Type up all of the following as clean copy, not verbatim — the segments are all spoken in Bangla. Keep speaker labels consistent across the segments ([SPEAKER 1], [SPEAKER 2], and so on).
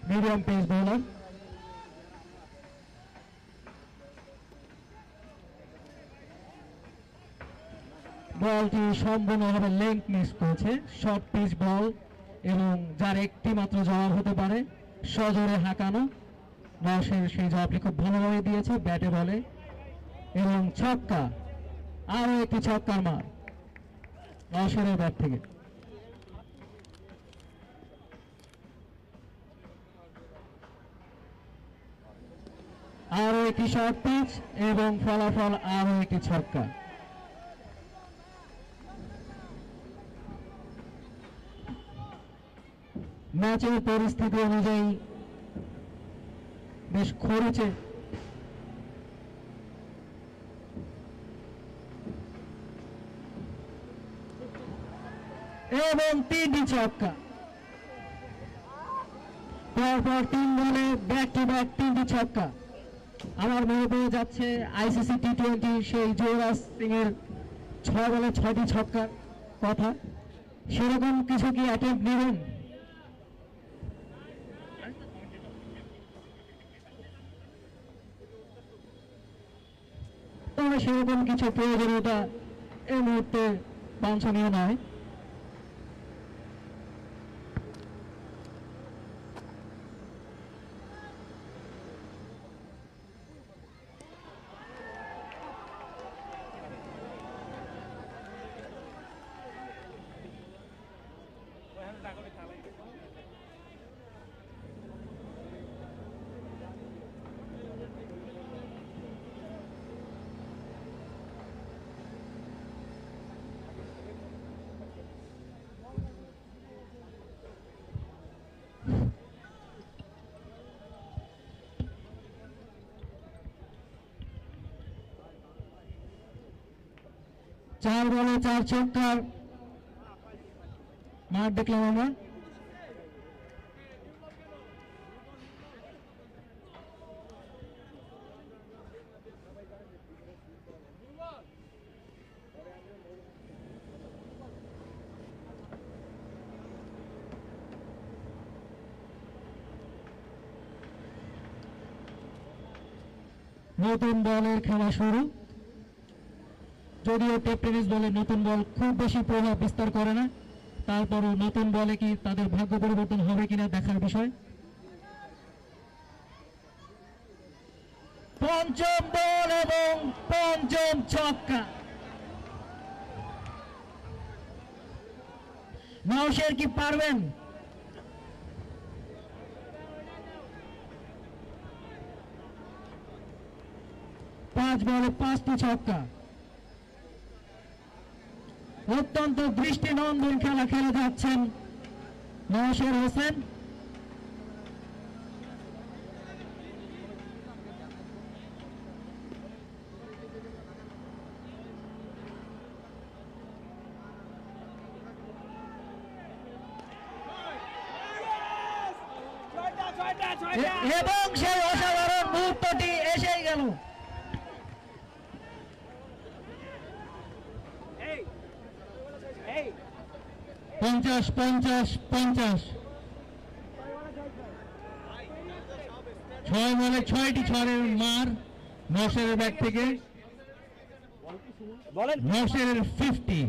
[SPEAKER 1] Medium pace bowler. বলটি সম্পূর্ণভাবে লেংথ মিস করেছে, শর্ট পিচ বল এবং যার একটি মাত্র জবাব হতে পারে সজোরে হাঁকানো। নওশের সেই জবাবটি খুব ভালোভাবে দিয়েছে ব্যাটে বলে এবং ছক্কা, আরো একটি ছক্কার মার নওশের ব্যাট থেকে। আরো একটি শর্ট পিচ এবং ফলাফল আরো একটি ছক্কা। ম্যাচের পরিস্থিতি অনুযায়ী বেশ খরচে এবং 3টি ছক্কা, পরপর 3 বলে ব্যাক টু ব্যাক 3টি ছক্কা। আমার মনে পড়ে যাচ্ছে আইসিসি টি20 সেই যুবরাজ সিং এর 6 বলে 6টি ছক্কার কথা। সেরকম কিছু কি অ্যাটেম্প নেবেন? তবে সেরকম কিছু প্রয়োজনীয়তা এই মুহূর্তে বাঞ্ছনীয় নয়। চার বলে 4 ছক্কার মার দেখলাম আমরা। নতুন বলের খেলা শুরু। যদিও টেপ টেনিস বলে নতুন বল খুব বেশি প্রভাব বিস্তার করে না, তারপরও নতুন বলে কি তাদের ভাগ্য পরিবর্তন হবে কিনা দেখার বিষয়। পঞ্চম বল এবং পঞ্চম ছক্কা। নওশের কি পারবেন? 5 বলে 5টি ছক্কা। অত্যন্ত দৃষ্টিনন্দন খেলা খেলে যাচ্ছেন নওশের হোসেন। এবং সেই অসাধারণ মুহূর্তটি এসেই গেল। পঞ্চাশ 6 বলে 6টি ছড়ের মার নওশের ব্যাট থেকে। নওশের 50।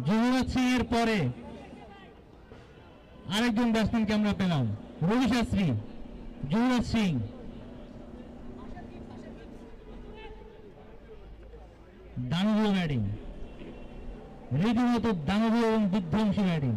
[SPEAKER 1] যুবরাজ সিং এর পরে আরেকজন ব্যাটসম্যানকে আমরা পেলাম, রবি শাস্ত্রী। যুবরাজ সিং, দানবীয় ব্যাটিং, রীতিমতো দানবীয় এবং বিধ্বংসী ব্যাটিং।